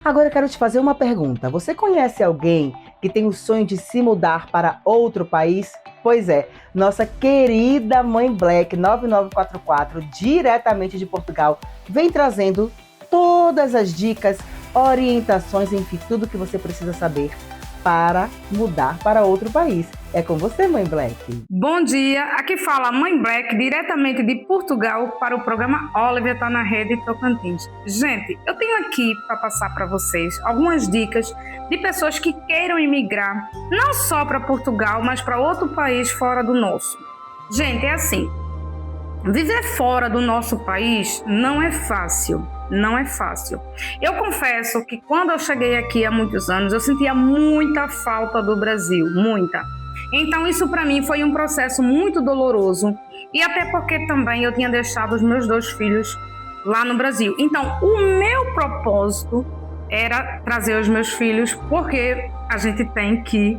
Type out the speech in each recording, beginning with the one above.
Agora eu quero te fazer uma pergunta. Você conhece alguém que tem o sonho de se mudar para outro país? Pois é, nossa querida Mãe Black 9944, diretamente de Portugal, vem trazendo todas as dicas, orientações, enfim, tudo que você precisa saber para mudar para outro país. É com você, Mãe Black. Bom dia, aqui fala a Mãe Black, diretamente de Portugal, para o programa Oliver Tá na Rede Tocantins. Gente, eu tenho aqui para passar para vocês algumas dicas de pessoas que queiram imigrar, não só para Portugal, mas para outro país fora do nosso. Gente, é assim, viver fora do nosso país não é fácil. Não é fácil. Eu confesso que quando eu cheguei aqui há muitos anos, eu sentia muita falta do Brasil, muita. Então isso para mim foi um processo muito doloroso, e até porque também eu tinha deixado os meus 2 filhos lá no Brasil. Então o meu propósito era trazer os meus filhos, porque a gente tem que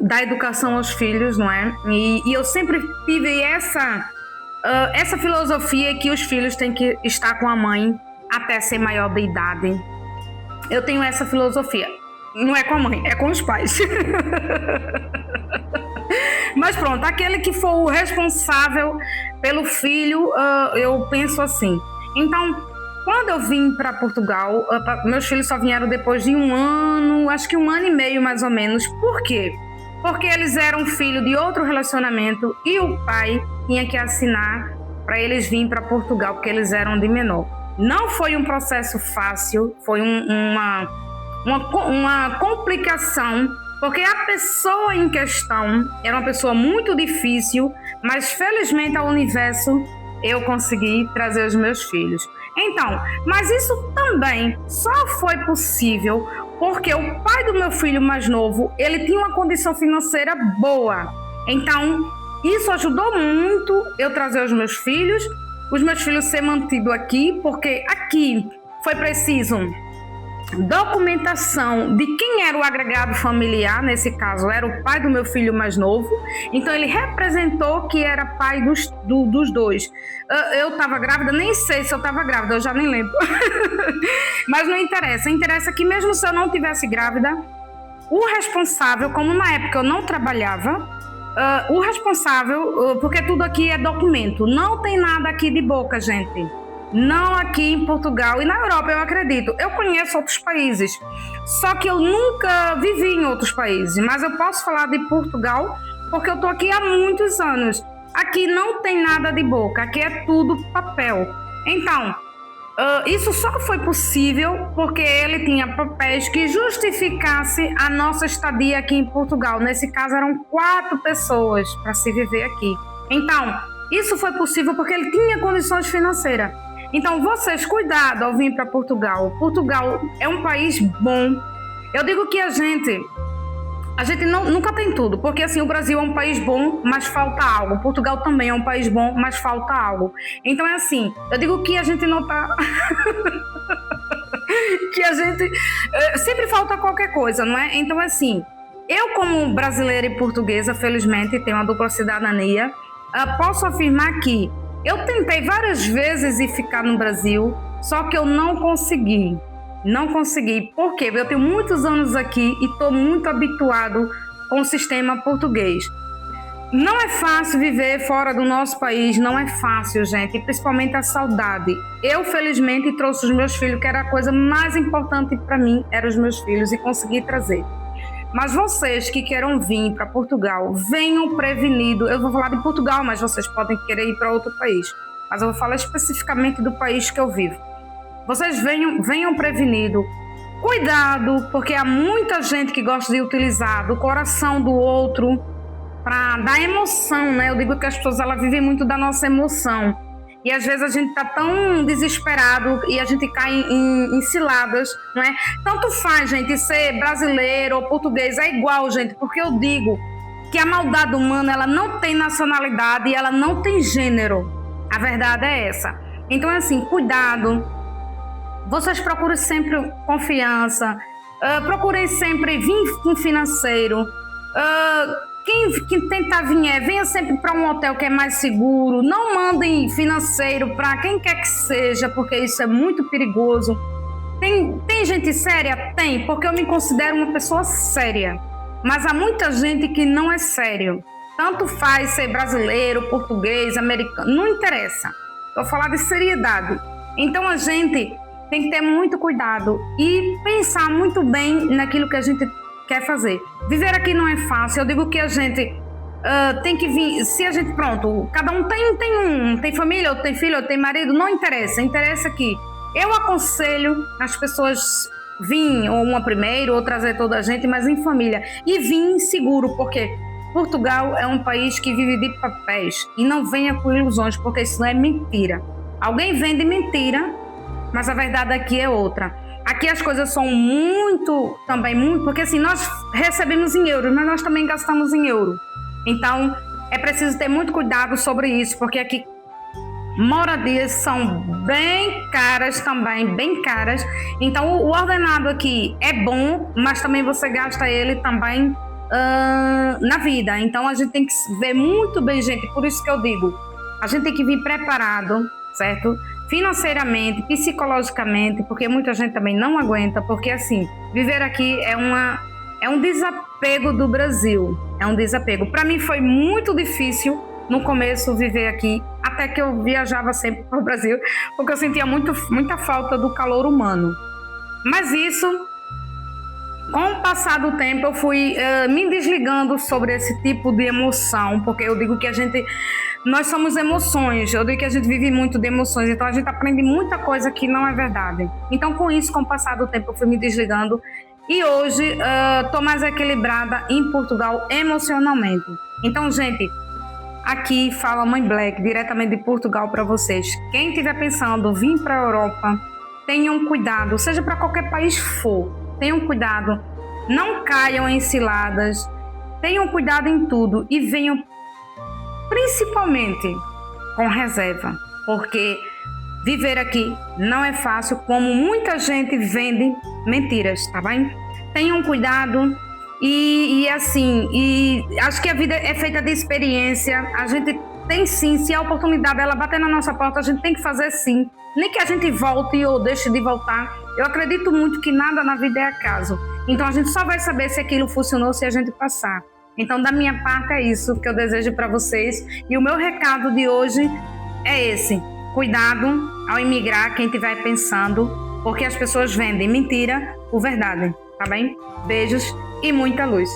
dar educação aos filhos, não é? E eu sempre tive essa filosofia que os filhos têm que estar com a mãe até ser maior de idade. Eu tenho essa filosofia. Não é com a mãe, é com os pais. Mas pronto, aquele que for o responsável pelo filho, eu penso assim. Então, quando eu vim para Portugal, meus filhos só vieram depois de 1 ano, acho que 1 ano e meio mais ou menos. Por quê? Porque eles eram filho de outro relacionamento e o pai tinha que assinar para eles virem para Portugal, porque eles eram de menor. Não foi um processo fácil, foi uma complicação, porque a pessoa em questão era uma pessoa muito difícil, mas felizmente ao universo eu consegui trazer os meus filhos. Então, mas isso também só foi possível porque o pai do meu filho mais novo, ele tinha uma condição financeira boa. Então, isso ajudou muito eu trazer os meus filhos ser mantidos aqui, porque aqui foi preciso documentação de quem era o agregado familiar, nesse caso era o pai do meu filho mais novo, então ele representou que era pai dos 2. Eu estava grávida, nem sei se eu estava grávida, eu já nem lembro. Mas não interessa, interessa que mesmo se eu não tivesse grávida, o responsável, como na época eu não trabalhava, o responsável, porque tudo aqui é documento, não tem nada aqui de boca, gente. Não aqui em Portugal e na Europa, eu acredito. Eu conheço outros países, só que eu nunca vivi em outros países. Mas eu posso falar de Portugal porque eu estou aqui há muitos anos. Aqui não tem nada de boca, aqui é tudo papel. Então, isso só foi possível porque ele tinha papéis que justificassem a nossa estadia aqui em Portugal. Nesse caso, eram 4 pessoas para se viver aqui. Então, isso foi possível porque ele tinha condições financeiras. Então, vocês, cuidado ao vir para Portugal. Portugal é um país bom. Eu digo que a gente nunca tem tudo, porque assim, o Brasil é um país bom, mas falta algo. Portugal também é um país bom, mas falta algo. Então é assim, eu digo que a gente não tá... que a gente... sempre falta qualquer coisa, não é? Então assim, eu como brasileira e portuguesa, felizmente, tenho uma dupla cidadania, posso afirmar que eu tentei várias vezes ir ficar no Brasil, só que eu não consegui. Não consegui. Por quê? Eu tenho muitos anos aqui e estou muito habituado com o sistema português. Não é fácil viver fora do nosso país, não é fácil, gente, e principalmente a saudade. Eu, felizmente, trouxe os meus filhos, que era a coisa mais importante para mim, eram os meus filhos, e consegui trazer. Mas vocês que queiram vir para Portugal, venham prevenidos. Eu vou falar de Portugal, mas vocês podem querer ir para outro país. Mas eu vou falar especificamente do país que eu vivo. Vocês venham prevenidos. Cuidado, porque há muita gente que gosta de utilizar do coração do outro para dar emoção, né? Eu digo que as pessoas vivem muito da nossa emoção. E às vezes a gente está tão desesperado e a gente cai em ciladas, não é? Tanto faz, gente, ser brasileiro ou português, é igual, gente, porque eu digo que a maldade humana, ela não tem nacionalidade e ela não tem gênero. A verdade é essa. Então, assim, cuidado. Vocês procurem sempre confiança, procurem sempre vir com financeiro. Quem tentar vir, venha sempre para um hotel que é mais seguro. Não mandem financeiro para quem quer que seja, porque isso é muito perigoso. Tem gente séria? Tem, porque eu me considero uma pessoa séria. Mas há muita gente que não é sério. Tanto faz ser brasileiro, português, americano, não interessa. Eu vou falar de seriedade. Então a gente tem que ter muito cuidado e pensar muito bem naquilo que a gente quer fazer. Viver aqui não é fácil. Eu digo que a gente tem que vir. Se a gente, pronto, cada um tem família, ou tem filho, ou tem marido, não interessa. Interessa que eu aconselho as pessoas vir, ou uma primeiro, ou trazer toda a gente, mas em família. E vir seguro, porque Portugal é um país que vive de papéis. E não venha com ilusões, porque isso não é mentira. Alguém vende mentira, mas a verdade aqui é outra. Aqui as coisas são muito, porque assim, nós recebemos em euros, mas nós também gastamos em euro. Então, é preciso ter muito cuidado sobre isso, porque aqui moradias são bem caras também, bem caras. Então, o ordenado aqui é bom, mas também você gasta ele também na vida. Então, a gente tem que ver muito bem, gente. Por isso que eu digo, a gente tem que vir preparado, certo? Financeiramente, psicologicamente, porque muita gente também não aguenta, porque assim, viver aqui é um desapego do Brasil, é um desapego. Para mim foi muito difícil no começo viver aqui, até que eu viajava sempre para o Brasil, porque eu sentia muita falta do calor humano. Mas isso, com o passar do tempo, eu fui me desligando sobre esse tipo de emoção, porque eu digo que nós somos emoções, eu digo que a gente vive muito de emoções, então a gente aprende muita coisa que não é verdade. Então, com isso, com o passar do tempo, eu fui me desligando e hoje estou mais equilibrada em Portugal emocionalmente. Então, gente, aqui fala Mãe Black, diretamente de Portugal para vocês. Quem estiver pensando vir para a Europa, tenham cuidado, seja para qualquer país for, tenham cuidado, não caiam em ciladas, tenham cuidado em tudo e venham principalmente com reserva, porque viver aqui não é fácil, como muita gente vende mentiras, tá bem? Tenham cuidado e acho que a vida é feita de experiência, a gente tem sim, se a oportunidade ela bater na nossa porta, a gente tem que fazer sim, nem que a gente volte ou deixe de voltar. Eu acredito muito que nada na vida é acaso, então a gente só vai saber se aquilo funcionou se a gente passar. Então, da minha parte, é isso que eu desejo para vocês. E o meu recado de hoje é esse. Cuidado ao imigrar, quem estiver pensando, porque as pessoas vendem mentira por verdade, tá bem? Beijos e muita luz.